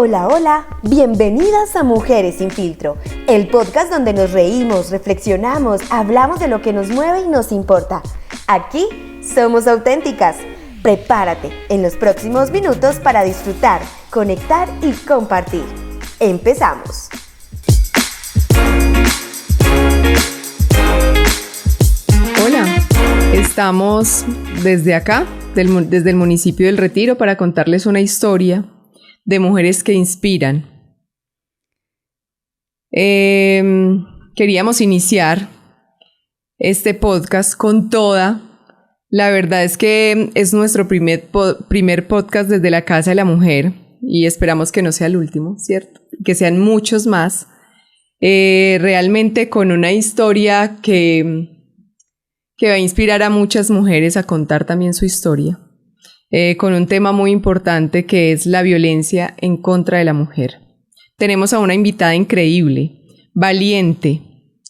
Hola, hola, bienvenidas a Mujeres sin Filtro, el podcast donde nos reímos, reflexionamos, hablamos de lo que nos mueve y nos importa. Aquí somos auténticas. Prepárate en los próximos minutos para disfrutar, conectar y compartir. ¡Empezamos! Hola, estamos desde acá, desde el municipio del Retiro, para contarles una historia de mujeres que inspiran. Queríamos iniciar este podcast con toda. La verdad es que es nuestro primer podcast desde la Casa de la Mujer y esperamos que no sea el último, ¿cierto? Que sean muchos más. Realmente con una historia que va a inspirar a muchas mujeres a contar también su historia. Con un tema muy importante que es la violencia en contra de la mujer. Tenemos a una invitada increíble, valiente,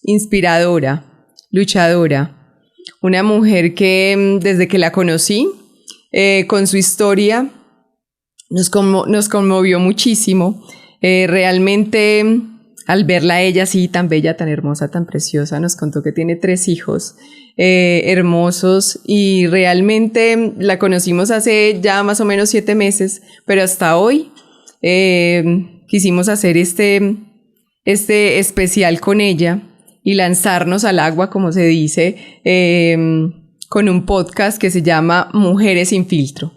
inspiradora, luchadora, una mujer que desde que la conocí, con su historia, nos conmovió muchísimo. Realmente, al verla a ella así, tan bella, tan hermosa, tan preciosa, nos contó que tiene 3 hijos hermosos y realmente la conocimos hace ya más o menos 7 meses, pero hasta hoy quisimos hacer este especial con ella y lanzarnos al agua, como se dice, con un podcast que se llama Mujeres sin Filtro.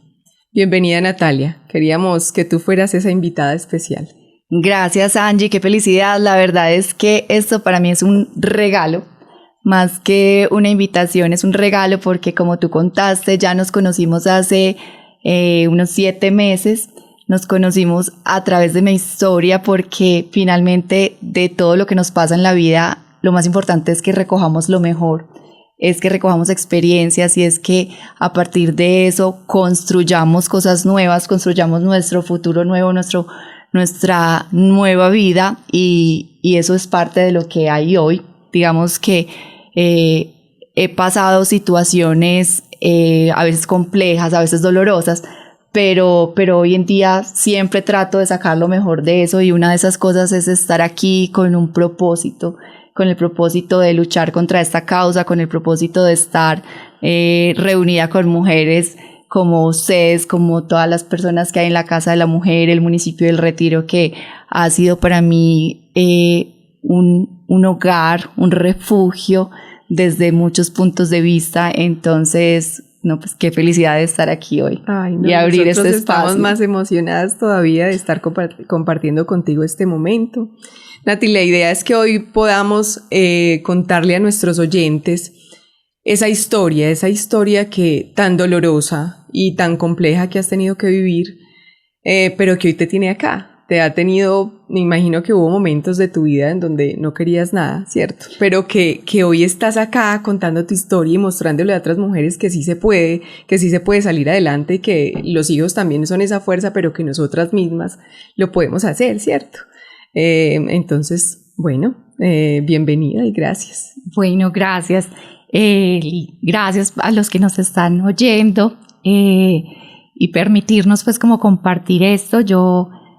Bienvenida, Natalia. Queríamos que tú fueras esa invitada especial. Gracias, Angie, qué felicidad. La verdad es que esto para mí es un regalo, más que una invitación, es un regalo porque, como tú contaste, ya nos conocimos hace unos 7 meses. Nos conocimos a través de mi historia porque finalmente de todo lo que nos pasa en la vida, lo más importante es que recojamos lo mejor, es que recojamos experiencias y es que a partir de eso construyamos cosas nuevas, construyamos nuestro futuro nuevo, nuestra nueva vida y eso es parte de lo que hay hoy. Digamos que he pasado situaciones a veces complejas, a veces dolorosas, pero hoy en día siempre trato de sacar lo mejor de eso y una de esas cosas es estar aquí con un propósito, con el propósito de luchar contra esta causa, con el propósito de estar reunida con mujeres como ustedes, como todas las personas que hay en la Casa de la Mujer, el municipio del Retiro, que ha sido para mí un hogar, un refugio desde muchos puntos de vista. Entonces, no, pues qué felicidad de estar aquí hoy. Ay, no, y abrir este espacio. Estamos más emocionadas todavía de estar compartiendo contigo este momento. Nati, la idea es que hoy podamos contarle a nuestros oyentes esa historia que tan dolorosa y tan compleja que has tenido que vivir, pero que hoy te tiene acá. Te ha tenido, me imagino que hubo momentos de tu vida en donde no querías nada, ¿cierto? Pero que hoy estás acá contando tu historia y mostrándole a otras mujeres que sí se puede salir adelante y que los hijos también son esa fuerza, pero que nosotras mismas lo podemos hacer, ¿cierto? Entonces, bueno, bienvenida y gracias. Bueno, gracias. Gracias a los que nos están oyendo y permitirnos pues como compartir esto.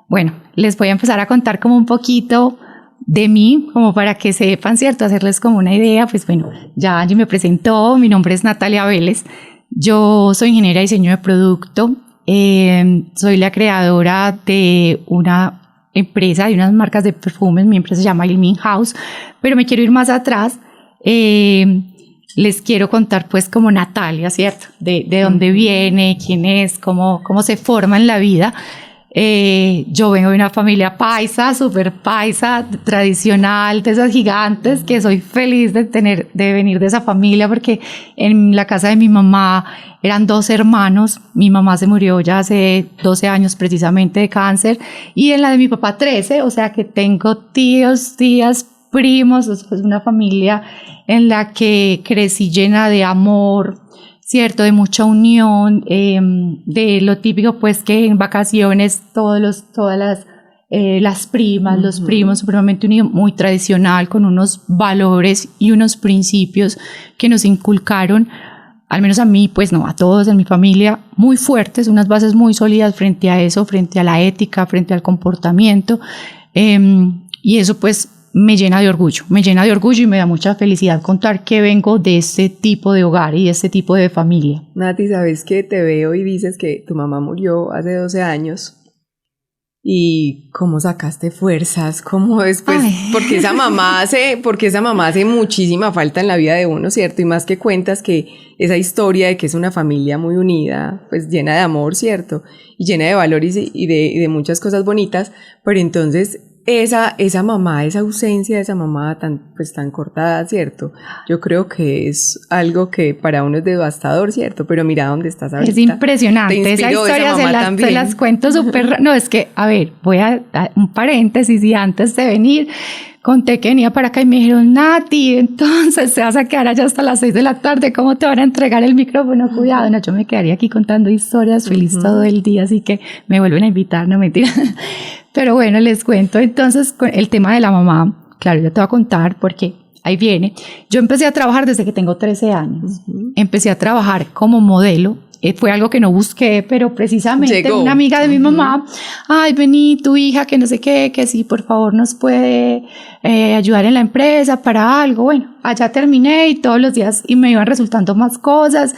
Bueno, les voy a empezar a contar como un poquito de mí, como para que sepan, ¿cierto? Hacerles como una idea. Pues bueno, ya Angie me presentó, mi nombre es Natalia Vélez, yo soy ingeniera de diseño de producto, soy la creadora de una empresa, de unas marcas de perfumes, mi empresa se llama Ilmin House, pero me quiero ir más atrás. Les quiero contar pues como Natalia, ¿cierto? De dónde viene, quién es, cómo se forma en la vida. Yo vengo de una familia paisa, súper paisa, tradicional, de esas gigantes, que soy feliz de venir de esa familia porque en la casa de mi mamá eran 2 hermanos, mi mamá se murió ya hace 12 años precisamente de cáncer y en la de mi papá 13, o sea que tengo tíos, tías, primos, es una familia en la que crecí llena de amor, cierto, de mucha unión, de lo típico pues que en vacaciones todas las primas, los primos, supremamente unidos, muy tradicional, con unos valores y unos principios que nos inculcaron, al menos a mí, pues no, a todos en mi familia, muy fuertes, unas bases muy sólidas frente a eso, frente a la ética, frente al comportamiento, y eso pues me llena de orgullo y me da mucha felicidad contar que vengo de este tipo de hogar y de este tipo de familia. Nati, ¿sabes qué? Te veo y dices que tu mamá murió hace 12 años. ¿Y cómo sacaste fuerzas? ¿Cómo después? Porque esa mamá hace muchísima falta en la vida de uno, ¿cierto? Y más que cuentas que esa historia de que es una familia muy unida, pues llena de amor, ¿cierto? Y llena de valores y de muchas cosas bonitas, pero entonces esa mamá, esa ausencia de esa mamá tan cortada, ¿cierto? Yo creo que es algo que para uno es devastador, ¿cierto? Pero mira dónde estás ahorita. Es impresionante. Esa historia se las cuento súper... No, es que, a ver, voy a dar un paréntesis y antes de venir conté que venía para acá y me dijeron, Nati, entonces te vas a quedar allá hasta las 6 de la tarde, ¿cómo te van a entregar el micrófono? Cuidado, no, yo me quedaría aquí contando historias feliz todo el día, así que me vuelven a invitar, no mentira. Pero bueno, les cuento entonces con el tema de la mamá. Claro, yo te voy a contar porque ahí viene. Yo empecé a trabajar desde que tengo 13 años. Empecé a trabajar como modelo. Fue algo que no busqué, pero precisamente llegó una amiga de mi mamá, ay, vení, tu hija, que no sé qué, que sí, por favor nos puede ayudar en la empresa para algo. Bueno, allá terminé y todos los días y me iban resultando más cosas.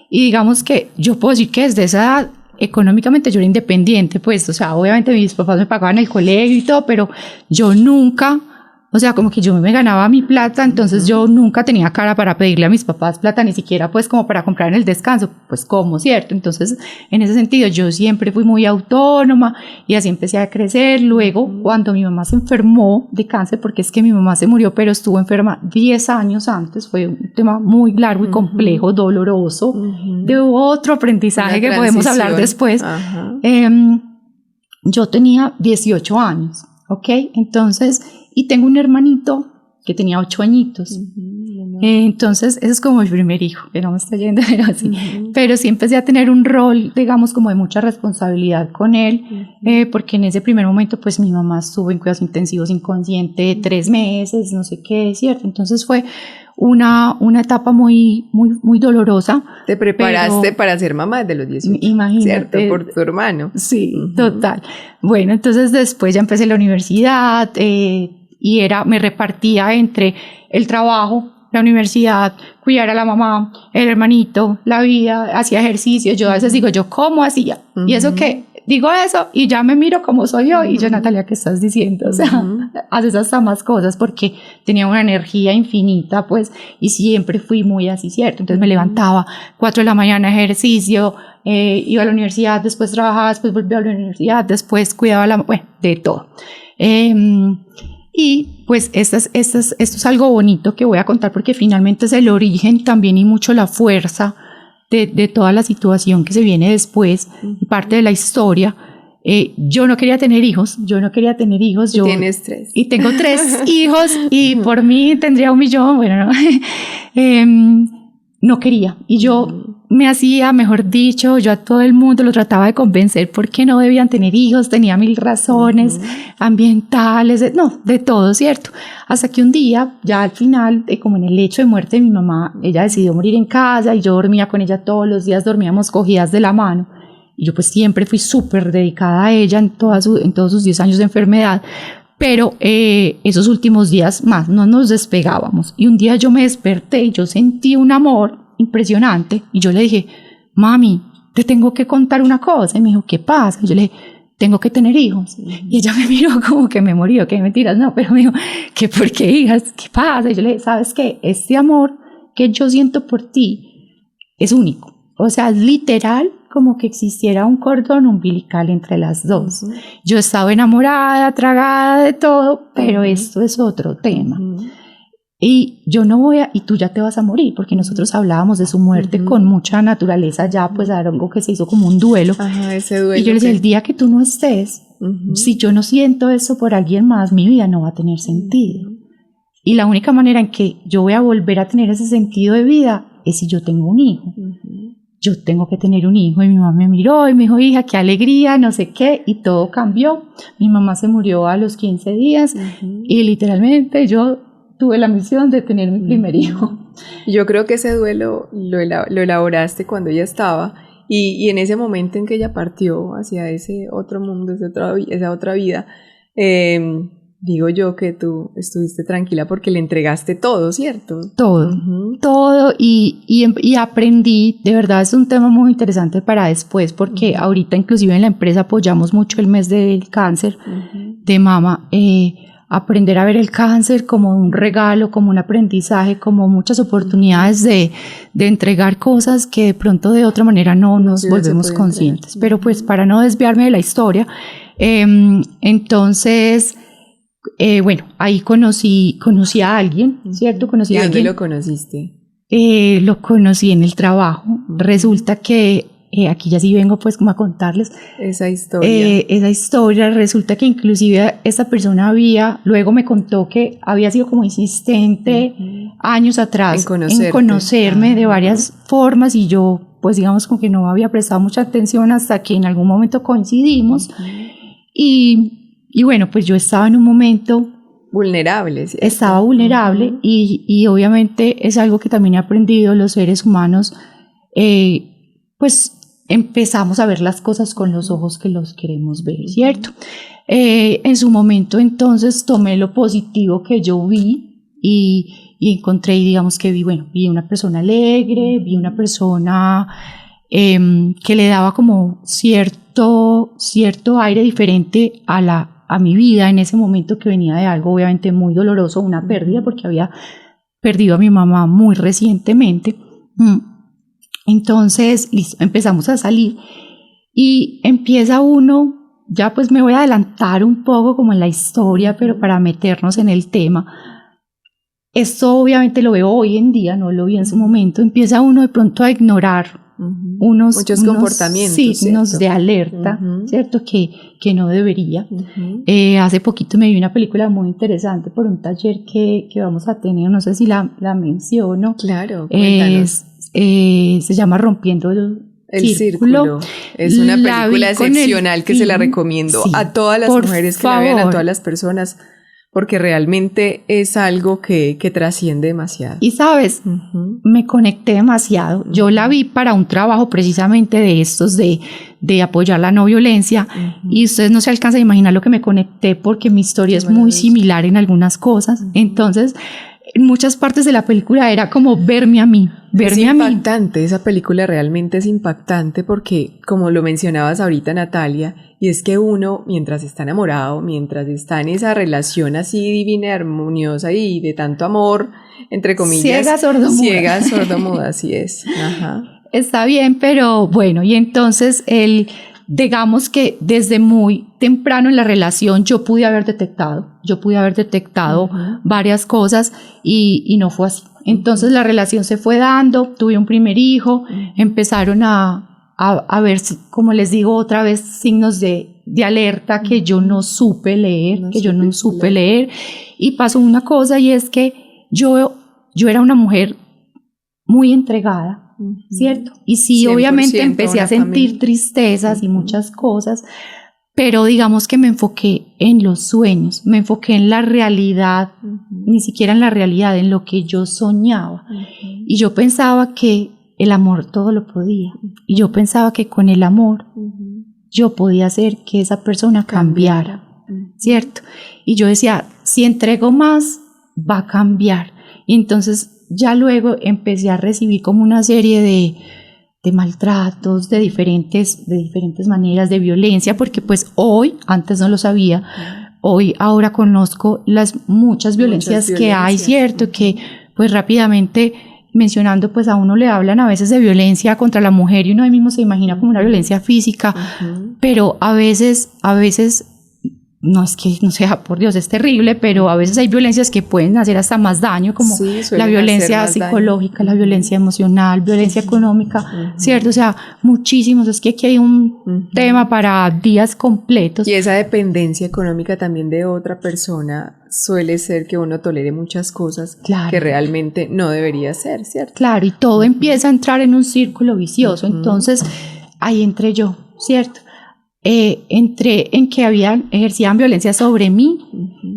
Y digamos que yo puedo decir que desde esa edad, económicamente yo era independiente, pues, o sea, obviamente mis papás me pagaban el colegio y todo, pero yo nunca, o sea, como que yo me ganaba mi plata, entonces yo nunca tenía cara para pedirle a mis papás plata, ni siquiera pues como para comprar en el descanso, pues como, ¿cierto? Entonces, en ese sentido, yo siempre fui muy autónoma y así empecé a crecer. Luego, cuando mi mamá se enfermó de cáncer, porque es que mi mamá se murió, pero estuvo enferma 10 años antes, fue un tema muy largo y complejo, doloroso, de otro aprendizaje que podemos hablar después. Yo tenía 18 años, ¿ok? Entonces, y tengo un hermanito que tenía 8 añitos. Entonces, ese es como mi primer hijo, que no me está yendo, pero así. Pero sí empecé a tener un rol, digamos, como de mucha responsabilidad con él, porque en ese primer momento, pues mi mamá estuvo en cuidados intensivos inconsciente 3 meses, no sé qué, ¿cierto? Entonces fue una etapa muy dolorosa. Te preparaste para ser mamá desde los 18, imagínate, ¿cierto? Por tu hermano. Sí, total. Bueno, entonces después ya empecé la universidad, y me repartía entre el trabajo, la universidad, cuidar a la mamá, el hermanito, la vida, hacía ejercicio. Yo a veces digo, ¿yo cómo hacía? Y eso que digo eso y ya me miro como soy yo. Y yo, Natalia, ¿qué estás diciendo? O sea, haces hasta más cosas porque tenía una energía infinita, pues, y siempre fui muy así, ¿cierto? Entonces me levantaba 4 de la mañana, ejercicio, iba a la universidad, después trabajaba, después volvía a la universidad, después cuidaba bueno, de todo. Y pues esto es algo bonito que voy a contar porque finalmente es el origen también y mucho la fuerza de toda la situación que se viene después, parte de la historia. Yo no quería tener hijos. Tienes 3. Y tengo 3 hijos y por mí tendría 1 millón, bueno, no. No quería. Y yo me hacía, mejor dicho, yo a todo el mundo lo trataba de convencer porque no debían tener hijos, tenía 1000 razones ambientales, de todo, ¿cierto? Hasta que un día, ya al final, como en el lecho de muerte de mi mamá, ella decidió morir en casa y yo dormía con ella todos los días, dormíamos cogidas de la mano. Y yo pues siempre fui súper dedicada a ella en todos sus 10 años de enfermedad. Pero esos últimos días más no nos despegábamos. Y un día yo me desperté y yo sentí un amor impresionante. Y yo le dije, mami, te tengo que contar una cosa. Y me dijo, ¿qué pasa? Y yo le dije, tengo que tener hijos. Y ella me miró como que me murió, que mentiras, no, pero me dijo, ¿qué por qué, hijas? ¿Qué pasa? Y yo le dije, ¿sabes qué? Este amor que yo siento por ti es único. O sea, es literal como que existiera un cordón umbilical entre las dos. Yo estaba enamorada, tragada de todo, pero esto es otro tema. Y yo no y tú ya te vas a morir, porque nosotros hablábamos de su muerte con mucha naturaleza ya, pues era algo que se hizo como un duelo. Ese duelo. Y yo le decía, el día que tú no estés, si yo no siento eso por alguien más, mi vida no va a tener sentido. Y la única manera en que yo voy a volver a tener ese sentido de vida es si yo tengo un hijo. Yo tengo que tener un hijo. Y mi mamá me miró y me dijo, hija, qué alegría, no sé qué, y todo cambió. Mi mamá se murió a los 15 días y literalmente yo tuve la misión de tener mi primer hijo. Yo creo que ese duelo lo elaboraste cuando ella estaba y en ese momento en que ella partió hacia ese otro mundo, esa otra vida, digo yo que tú estuviste tranquila porque le entregaste todo, ¿cierto? Todo, todo y aprendí, de verdad es un tema muy interesante para después porque ahorita inclusive en la empresa apoyamos mucho el mes del cáncer de mama, aprender a ver el cáncer como un regalo, como un aprendizaje, como muchas oportunidades de entregar cosas que de pronto de otra manera no nos volvemos conscientes. Pero pues para no desviarme de la historia, entonces, bueno, ahí conocí a alguien, ¿cierto? ¿Y dónde lo conociste? Lo conocí en el trabajo. Resulta que aquí ya sí vengo pues como a contarles esa historia. Resulta que inclusive esta persona luego me contó que había sido como insistente años atrás en conocerme de varias formas y yo pues digamos como que no había prestado mucha atención hasta que en algún momento coincidimos y bueno, pues yo estaba en un momento vulnerable, ¿cierto? Estaba vulnerable y obviamente es algo que también he aprendido los seres humanos, pues empezamos a ver las cosas con los ojos que los queremos ver, ¿cierto? En su momento entonces tomé lo positivo que yo vi y encontré, digamos que vi una persona alegre, vi una persona que le daba como cierto aire diferente a mi vida en ese momento, que venía de algo obviamente muy doloroso, una pérdida, porque había perdido a mi mamá muy recientemente. Entonces, listo, empezamos a salir y empieza uno, ya pues me voy a adelantar un poco como en la historia, pero para meternos en el tema. Esto obviamente lo veo hoy en día, no lo vi en su momento. Empieza uno de pronto a ignorar muchos comportamientos, signos de alerta, ¿cierto? Que no debería. Hace poquito me vi una película muy interesante por un taller que vamos a tener, no sé si la menciono. Claro, cuéntanos. Se llama Rompiendo el Círculo. Es una película excepcional que se la recomiendo a todas las mujeres que la vean, a todas las personas, porque realmente es algo que trasciende demasiado. Y sabes, me conecté demasiado. Yo la vi para un trabajo precisamente de estos de apoyar la no violencia y ustedes no se alcanzan a imaginar lo que me conecté porque mi historia es muy similar en algunas cosas. Entonces, en muchas partes de la película era como verme a mí. Es impactante, esa película realmente es impactante porque, como lo mencionabas ahorita, Natalia, y es que uno, mientras está enamorado, mientras está en esa relación así divina, armoniosa y de tanto amor, entre comillas, ciega, sordomuda, así es. Ajá. Está bien, pero bueno, y entonces digamos que desde muy temprano en la relación yo pude haber detectado varias cosas y no fue así. Entonces la relación se fue dando, tuve un primer hijo, empezaron a ver, como les digo otra vez, signos de alerta que yo no supe leer, y pasó una cosa y es que yo era una mujer muy entregada, ¿cierto? Y sí, obviamente empecé a sentir tristezas y muchas cosas, pero digamos que me enfoqué en los sueños, me enfoqué en la realidad, ni siquiera en la realidad, en lo que yo soñaba. Y yo pensaba que el amor todo lo podía. Y yo pensaba que con el amor yo podía hacer que esa persona cambiara, ¿cierto? Y yo decía, si entrego más, va a cambiar. Y entonces ya luego empecé a recibir como una serie de maltratos, de diferentes maneras, de violencia, porque pues hoy, antes no lo sabía, ahora conozco las muchas violencias que hay, ¿cierto? Que pues rápidamente mencionando, pues a uno le hablan a veces de violencia contra la mujer y uno ahí mismo se imagina como una violencia física, pero a veces no es que no sea, por Dios, es terrible, pero a veces hay violencias que pueden hacer hasta más daño, como la violencia psicológica, la violencia emocional, violencia económica, ¿cierto? O sea, muchísimos, es que aquí hay un tema para días completos. Y esa dependencia económica también de otra persona suele ser que uno tolere muchas cosas que realmente no debería ser, ¿cierto? Claro, y todo empieza a entrar en un círculo vicioso, entonces ahí entré yo, ¿cierto? entré en que ejercían violencia sobre mí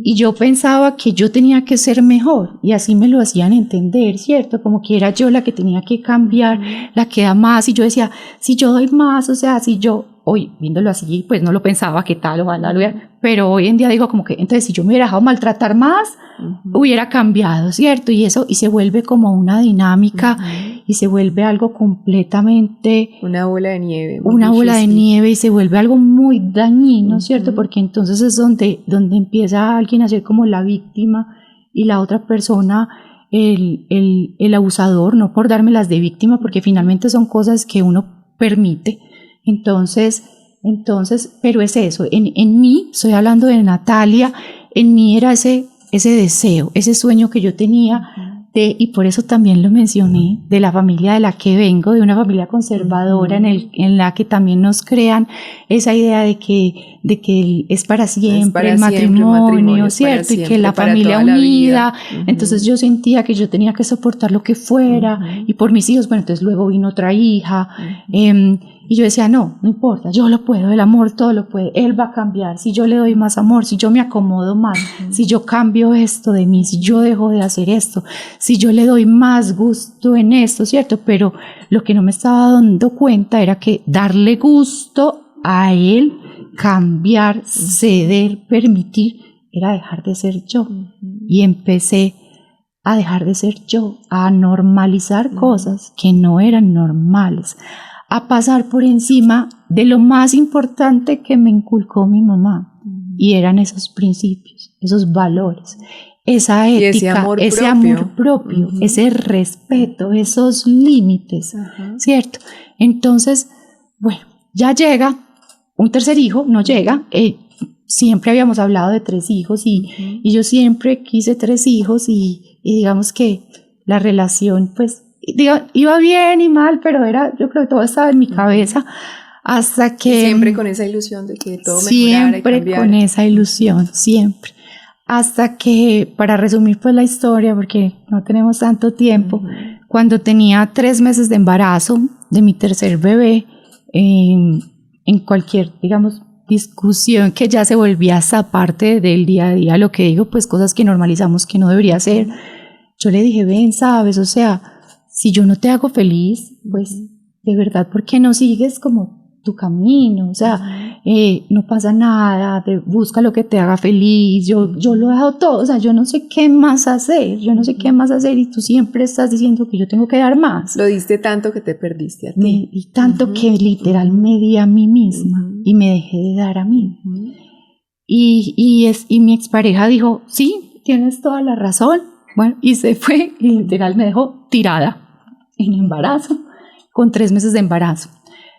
y yo pensaba que yo tenía que ser mejor y así me lo hacían entender, ¿cierto? Como que era yo la que tenía que cambiar, la que da más, y yo decía, si yo doy más, o sea, si yo, hoy viéndolo así, pues no lo pensaba, qué tal, ojalá lo hubiera, pero hoy en día digo como que, entonces si yo me hubiera dejado maltratar más, hubiera cambiado, ¿cierto? Y eso, y se vuelve como una dinámica y se vuelve algo completamente... Una bola de nieve. Una bola de nieve y se vuelve algo muy dañino, ¿cierto? Porque entonces es donde empieza alguien a ser como la víctima y la otra persona el abusador, no por dármelas de víctima, porque finalmente son cosas que uno permite. Entonces, pero es eso, en mí, estoy hablando de Natalia, en mí era ese deseo, ese sueño que yo tenía y por eso también lo mencioné, de la familia de la que vengo, de una familia conservadora en la que también nos crean esa idea de que es para siempre, el matrimonio, ¿cierto? Siempre, y que la familia unida. Entonces yo sentía que yo tenía que soportar lo que fuera y por mis hijos, bueno, entonces luego vino otra hija y yo decía, no importa, yo lo puedo, el amor todo lo puede, él va a cambiar, si yo le doy más amor, si yo me acomodo más, si yo cambio esto de mí, si yo dejo de hacer esto, si yo le doy más gusto en esto, ¿cierto? Pero lo que no me estaba dando cuenta era que darle gusto a él, cambiar, ceder, permitir, era dejar de ser yo. Y empecé a dejar de ser yo, a normalizar cosas que no eran normales, a pasar por encima de lo más importante que me inculcó mi mamá, y eran esos principios, esos valores, esa ética, ese amor propio, ese respeto, esos límites, ¿cierto? Entonces, bueno, ya llega un tercer hijo, no llega, siempre habíamos hablado de 3 hijos y yo siempre quise 3 hijos y digamos que la relación, pues, iba bien y mal, pero yo creo que todo estaba en mi cabeza hasta que... Siempre con esa ilusión de que todo mejorara y cambiara. Siempre con esa ilusión, siempre. Hasta que, para resumir pues la historia, porque no tenemos tanto tiempo, cuando tenía 3 meses de embarazo de mi tercer bebé, en cualquier, digamos, discusión que ya se volvía esa parte del día a día, lo que digo, pues cosas que normalizamos que no debería ser, yo le dije, ven, sabes, o sea, si yo no te hago feliz, pues de verdad, ¿por qué no sigues como tu camino? O sea, no pasa nada, busca lo que te haga feliz, yo lo he dado todo, o sea, yo no sé qué más hacer, y tú siempre estás diciendo que yo tengo que dar más. Lo diste tanto que te perdiste a ti. Me di tanto que literal me di a mí misma y me dejé de dar a mí. Y mi expareja dijo, sí, tienes toda la razón. Bueno, y se fue y literal me dejó tirada en embarazo, con 3 meses de embarazo.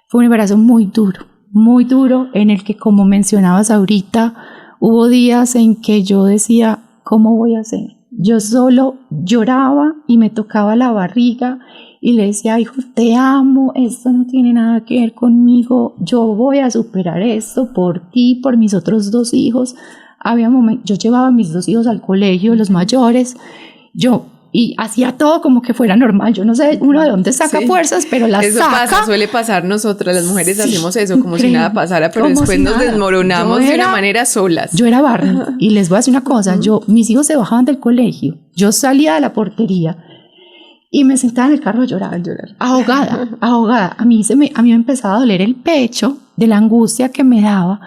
Fue un embarazo muy duro, en el que, como mencionabas ahorita, hubo días en que yo decía, ¿cómo voy a hacer? Yo solo lloraba y me tocaba la barriga y le decía, hijo, te amo, esto no tiene nada que ver conmigo, yo voy a superar esto por ti, por mis otros 2 hijos. Había momentos, yo llevaba a mis 2 hijos al colegio, los mayores, y hacía todo como que fuera normal. Yo no sé uno de dónde saca fuerzas, pero las saca. Eso suele pasar nosotras, las mujeres hacemos eso, como si nada pasara, pero después nos desmoronamos de una manera solas. Yo era Barney, y les voy a decir una cosa, mis hijos se bajaban del colegio, yo salía de la portería y me sentaba en el carro a llorar. Ahogada. A mí me empezaba a doler el pecho de la angustia que me daba.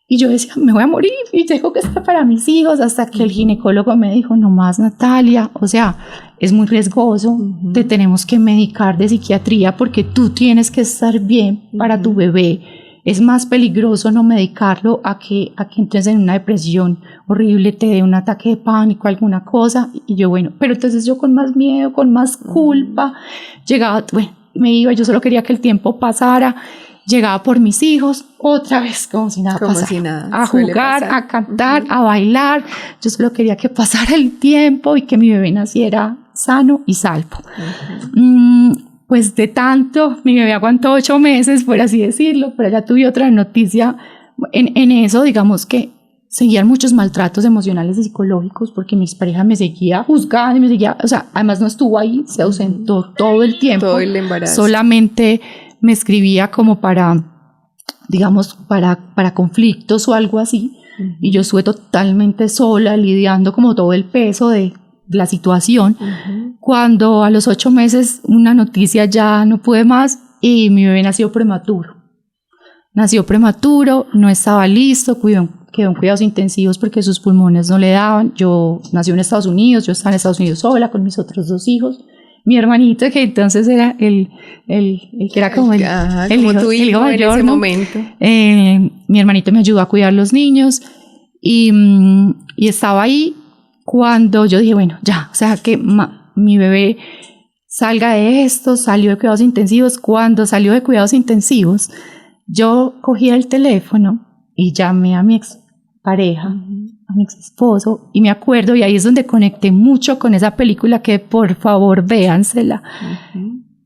Y yo decía, me voy a morir y tengo que estar para mis hijos, hasta que el ginecólogo me dijo, no más, Natalia, o sea, es muy riesgoso, te tenemos que medicar de psiquiatría porque tú tienes que estar bien para tu bebé. Es más peligroso no medicarlo a que entres en una depresión horrible, te dé un ataque de pánico, alguna cosa. Y yo, bueno, pero entonces yo con más miedo, con más culpa, llegaba, me iba, yo solo quería que el tiempo pasara. Llegaba por mis hijos, otra vez como si nada pasara, a jugar, a cantar, a bailar. Yo solo quería que pasara el tiempo y que mi bebé naciera sano y salvo. Pues de tanto, mi bebé aguantó 8 meses, por así decirlo, pero ya tuve otra noticia. En eso, digamos que seguían muchos maltratos emocionales y psicológicos, porque mi expareja me seguía juzgando y me seguía, o sea, además no estuvo ahí, se ausentó todo el tiempo. Todo el embarazo. Solamente me escribía como para digamos, para conflictos o algo así. Y yo estuve totalmente sola, lidiando como todo el peso de la situación. Cuando a los 8 meses una noticia, ya no pude más y mi bebé nació prematuro. No estaba listo, quedó en cuidados intensivos porque sus pulmones no le daban. Nació en Estados Unidos, yo estaba en Estados Unidos sola con mis otros 2 hijos. Mi hermanito, que entonces era el que era como el hijo mayor, en ese momento. Mi hermanito me ayudó a cuidar los niños y estaba ahí cuando yo dije, bueno, ya, o sea, que mi bebé salga de esto. Salió de cuidados intensivos. Cuando salió de cuidados intensivos, yo cogí el teléfono y llamé a mi expareja, a mi ex esposo, y me acuerdo, y ahí es donde conecté mucho con esa película, que por favor véansela.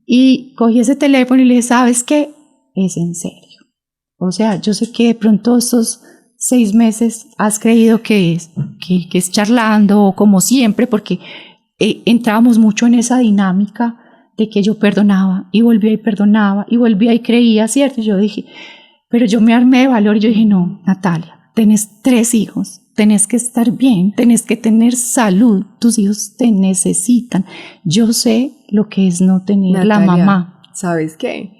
Y cogí ese teléfono y le dije, ¿sabes qué? Es en serio. O sea, yo sé que de pronto estos 6 meses has creído que es charlando o como siempre, porque entrábamos mucho en esa dinámica de que yo perdonaba y volvía y perdonaba y volvía y creía, ¿cierto? Y yo dije, pero yo me armé de valor y yo dije, no, Natalia, tenés 3 hijos, tenés que estar bien, tenés que tener salud, tus hijos te necesitan. Yo sé lo que es no tener Natalia, la mamá. ¿Sabes qué?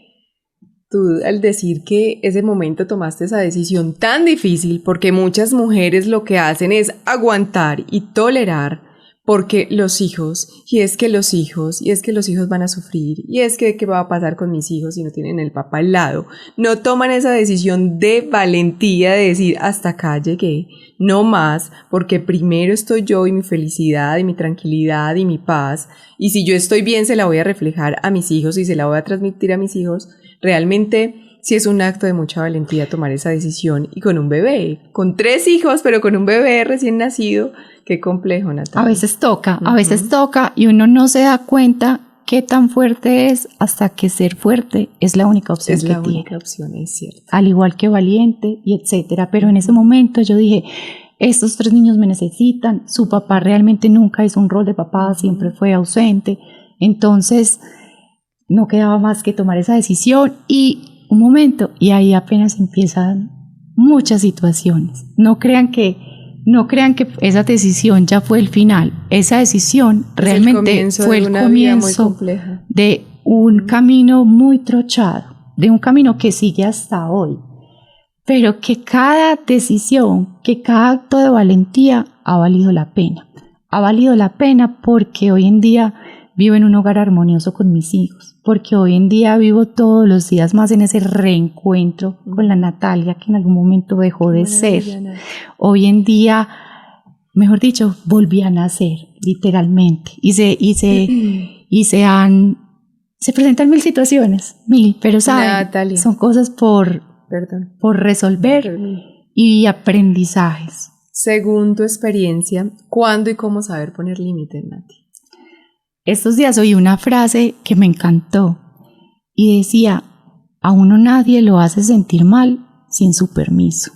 Tú, al decir que ese momento tomaste esa decisión tan difícil, porque muchas mujeres lo que hacen es aguantar y tolerar, porque los hijos, y es que los hijos van a sufrir, y es que ¿qué va a pasar con mis hijos si no tienen el papá al lado? No toman esa decisión de valentía de decir, hasta acá llegué, no más, porque primero estoy yo y mi felicidad y mi tranquilidad y mi paz, y si yo estoy bien se la voy a reflejar a mis hijos y se la voy a transmitir a mis hijos. Realmente sí es un acto de mucha valentía tomar esa decisión, y con un bebé, con 3 hijos, pero con un bebé recién nacido. Qué complejo, Natalia. A veces toca y uno no se da cuenta qué tan fuerte es hasta que ser fuerte es la única opción que tiene. Es la única opción, es cierto. Al igual que valiente y etcétera. Pero en ese momento yo dije, estos 3 niños me necesitan. Su papá realmente nunca hizo un rol de papá, siempre fue ausente. Entonces no quedaba más que tomar esa decisión y un momento, y ahí apenas empiezan muchas situaciones. No crean que esa decisión ya fue el final. Esa decisión realmente fue el comienzo de un camino muy trochado, de un camino que sigue hasta hoy, pero que cada decisión, que cada acto de valentía ha valido la pena. Ha valido la pena porque hoy en día vivo en un hogar armonioso con mis hijos, porque hoy en día vivo todos los días más en ese reencuentro con la Natalia que en algún momento dejó de ser. Hoy en día, mejor dicho, volví a nacer, literalmente, y se presentan 1000 situaciones, pero saben, Natalia, son cosas por resolver y aprendizajes. Según tu experiencia, ¿cuándo y cómo saber poner límites, Nati? Estos días oí una frase que me encantó y decía, a uno nadie lo hace sentir mal sin su permiso.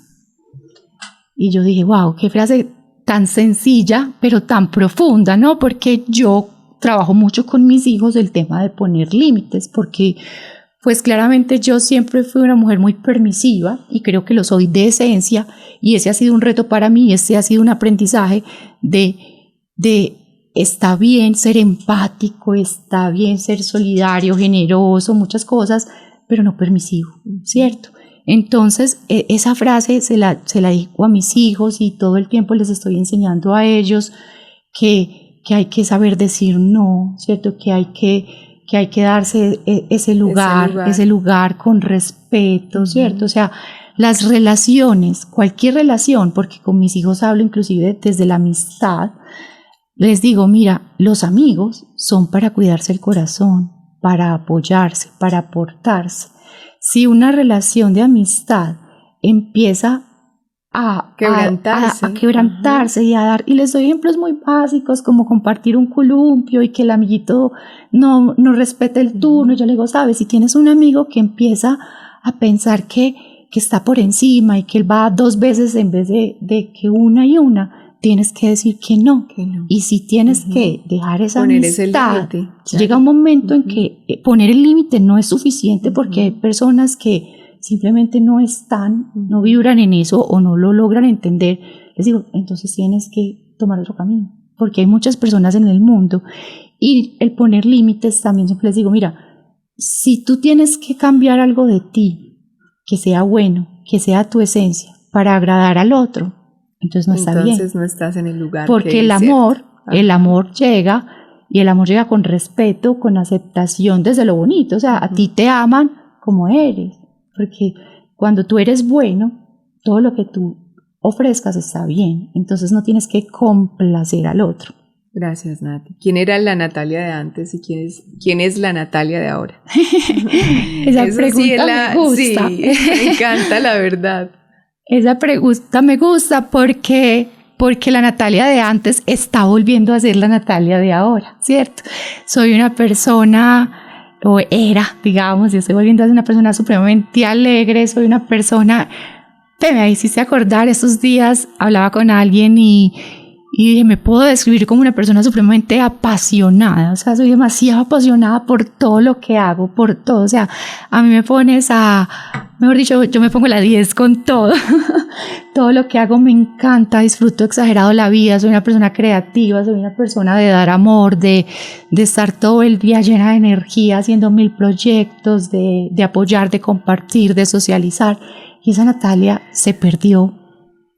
Y yo dije, wow, qué frase tan sencilla, pero tan profunda, ¿no? Porque yo trabajo mucho con mis hijos el tema de poner límites, porque pues claramente yo siempre fui una mujer muy permisiva y creo que lo soy de esencia, y ese ha sido un reto para mí, ese ha sido un aprendizaje de está bien ser empático, está bien ser solidario, generoso, muchas cosas, pero no permisivo, ¿cierto? Entonces, esa frase se la digo a mis hijos y todo el tiempo les estoy enseñando a ellos que hay que saber decir no, ¿cierto? Que hay que darse ese lugar con respeto, ¿cierto? O sea, las relaciones, cualquier relación, porque con mis hijos hablo inclusive desde la amistad, les digo, mira, los amigos son para cuidarse el corazón, para apoyarse, para aportarse. Si una relación de amistad empieza a quebrantarse y a dar, y les doy ejemplos muy básicos como compartir un columpio y que el amiguito no respete el turno, yo le digo, sabes, si tienes un amigo que empieza a pensar que está por encima y que él va 2 veces en vez de que una y una, tienes que decir que no. Y si tienes que dejar esa amistad, llega un momento en que poner el límite no es suficiente, porque hay personas que simplemente no están, no vibran en eso o no lo logran entender, les digo, entonces tienes que tomar otro camino, porque hay muchas personas en el mundo y el poner límites también siempre les digo, mira, si tú tienes que cambiar algo de ti, que sea bueno, que sea tu esencia, para agradar al otro, entonces no está bien. Entonces no estás en el lugar. Porque el amor llega, y el amor llega con respeto, con aceptación desde lo bonito, o sea, a ti te aman como eres, porque cuando tú eres bueno, todo lo que tú ofrezcas está bien, entonces no tienes que complacer al otro. Gracias, Nati. ¿Quién era la Natalia de antes y quién es la Natalia de ahora? Esa pregunta me gusta. Sí, me encanta, la verdad. Esa pregunta me gusta porque la Natalia de antes está volviendo a ser la Natalia de ahora, ¿cierto? Soy una persona, o era, digamos, yo estoy volviendo a ser una persona supremamente alegre, soy una persona, me hiciste acordar, estos días hablaba con alguien y dije, me puedo describir como una persona supremamente apasionada, o sea, soy demasiado apasionada por todo lo que hago, por todo, o sea, a mí me pones mejor dicho, yo me pongo la 10 con todo, todo lo que hago me encanta, disfruto exagerado la vida, soy una persona creativa, soy una persona de dar amor, de estar todo el día llena de energía, haciendo 1000 proyectos, de apoyar, de compartir, de socializar, y esa Natalia se perdió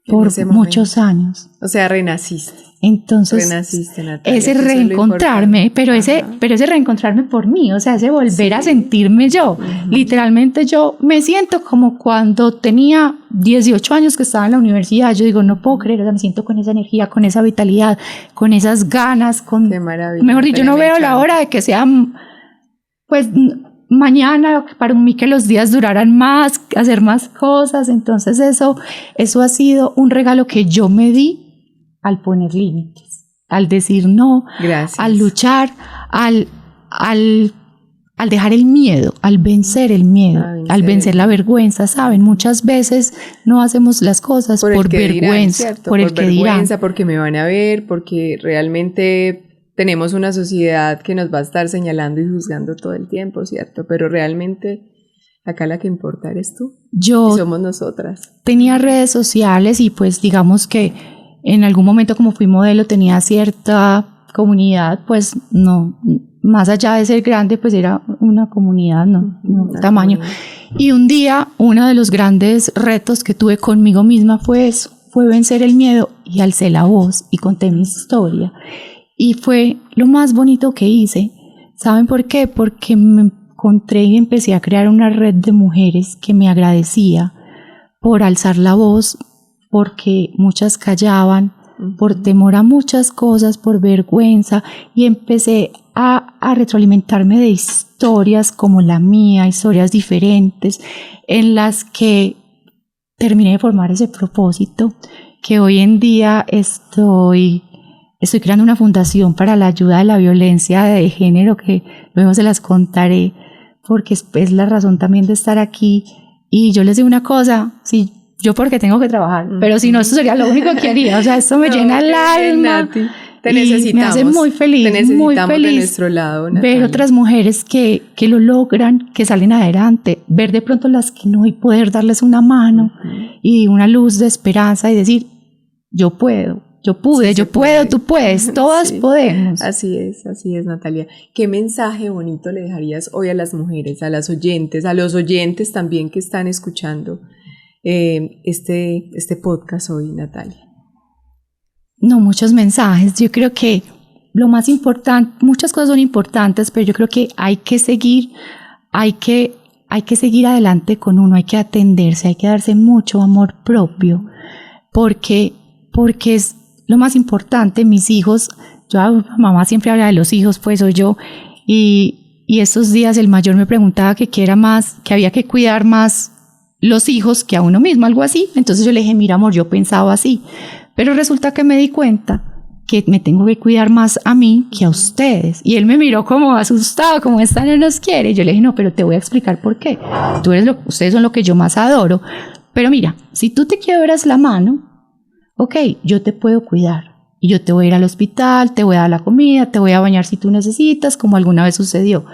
por muchos años. O sea, renaciste. Entonces, Natalia, ese reencontrarme, pero ese reencontrarme por mí, o sea, ese volver a sentirme yo. Literalmente yo me siento como cuando tenía 18 años que estaba en la universidad. Yo digo, no puedo creer, o sea, me siento con esa energía, con esa vitalidad, con esas ganas, Qué maravilla. Mejor dicho, yo no veo la hora de que sea, pues, mañana, para mí que los días duraran más, hacer más cosas. Entonces eso ha sido un regalo que yo me di al poner límites, al decir no, gracias, al luchar, al dejar el miedo, al vencer el miedo, al vencer la vergüenza, ¿saben? Muchas veces no hacemos las cosas por vergüenza, dirán, por el que dirán, porque me van a ver, porque realmente tenemos una sociedad que nos va a estar señalando y juzgando todo el tiempo, ¿cierto? Pero realmente acá la que importa eres tú y somos nosotras. Tenía redes sociales y pues digamos que en algún momento como fui modelo tenía cierta comunidad, pues no, más allá de ser grande, pues era una comunidad, no tamaño. Y un día uno de los grandes retos que tuve conmigo misma fue eso, fue vencer el miedo y alcé la voz y conté mi historia. Y fue lo más bonito que hice. ¿Saben por qué? Porque me encontré y empecé a crear una red de mujeres que me agradecía por alzar la voz, porque muchas callaban, por temor a muchas cosas, por vergüenza, y empecé a retroalimentarme de historias como la mía, historias diferentes, en las que terminé de formar ese propósito, que hoy en día estoy creando una fundación para la ayuda de la violencia de género, que luego se las contaré, porque es la razón también de estar aquí. Y yo les digo una cosa, sí, yo porque tengo que trabajar, pero si no, esto sería lo único que haría. O sea, esto me llena el alma. Nati, te necesitamos. Me hace muy feliz, te necesitamos muy feliz de nuestro lado, Natalia. Ver otras mujeres que lo logran, que salen adelante, ver de pronto las que no y poder darles una mano y una luz de esperanza y decir, yo puedo. Yo pude, sí, yo puedo, tú puedes, todas podemos. Así es, Natalia. ¿Qué mensaje bonito le dejarías hoy a las mujeres, a las oyentes, a los oyentes también que están escuchando este podcast hoy, Natalia? No, muchos mensajes. Yo creo que lo más importante, muchas cosas son importantes, pero yo creo que hay que seguir adelante con uno, hay que atenderse, hay que darse mucho amor propio, porque es lo más importante. Mis hijos, mamá siempre habla de los hijos, pues soy yo, y estos días el mayor me preguntaba que qué era más, que había que cuidar más los hijos que a uno mismo, algo así. Entonces yo le dije, mira amor, yo pensaba así, pero resulta que me di cuenta que me tengo que cuidar más a mí que a ustedes. Y él me miró como asustado, como esta no nos quiere. Y yo le dije, no, pero te voy a explicar por qué. Ustedes son lo que yo más adoro. Pero mira, si tú te quiebras la mano, ok, yo te puedo cuidar y yo te voy a ir al hospital, te voy a dar la comida, te voy a bañar si tú necesitas, como alguna vez sucedió.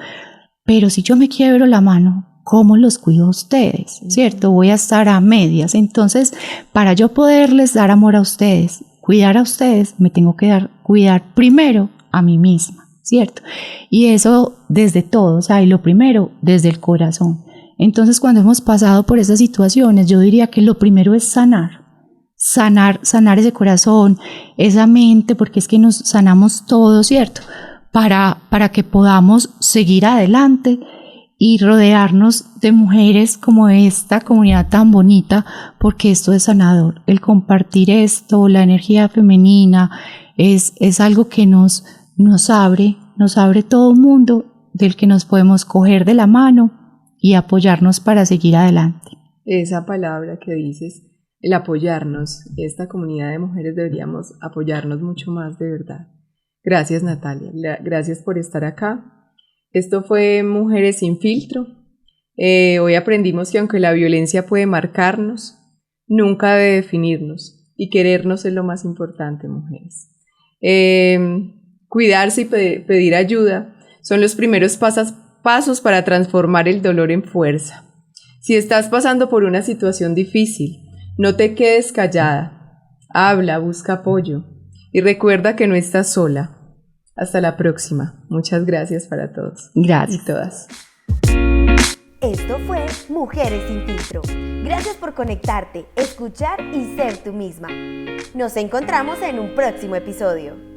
Pero si yo me quiebro la mano, ¿cómo los cuido a ustedes? ¿Cierto? Voy a estar a medias. Entonces, para yo poderles dar amor a ustedes, cuidar a ustedes, me tengo que cuidar primero a mí misma, ¿cierto? Y eso desde todo, o sea, y lo primero, desde el corazón. Entonces, cuando hemos pasado por esas situaciones, yo diría que lo primero es sanar ese corazón, esa mente, porque es que nos sanamos todo, ¿cierto? Para que podamos seguir adelante y rodearnos de mujeres como esta comunidad tan bonita, porque esto es sanador. El compartir esto, la energía femenina, es algo que nos abre todo un mundo del que nos podemos coger de la mano y apoyarnos para seguir adelante. Esa palabra que dices, el apoyarnos, esta comunidad de mujeres deberíamos apoyarnos mucho más, de verdad. Gracias, Natalia, gracias por estar acá. Esto fue Mujeres sin Filtro. Hoy aprendimos que aunque la violencia puede marcarnos, nunca debe definirnos, y querernos es lo más importante, mujeres. Cuidarse y pedir ayuda son los primeros pasos para transformar el dolor en fuerza. Si estás pasando por una situación difícil, no te quedes callada. Habla, busca apoyo y recuerda que no estás sola. Hasta la próxima. Muchas gracias para todos. Gracias. Y todas. Esto fue Mujeres sin Filtro. Gracias por conectarte, escuchar y ser tú misma. Nos encontramos en un próximo episodio.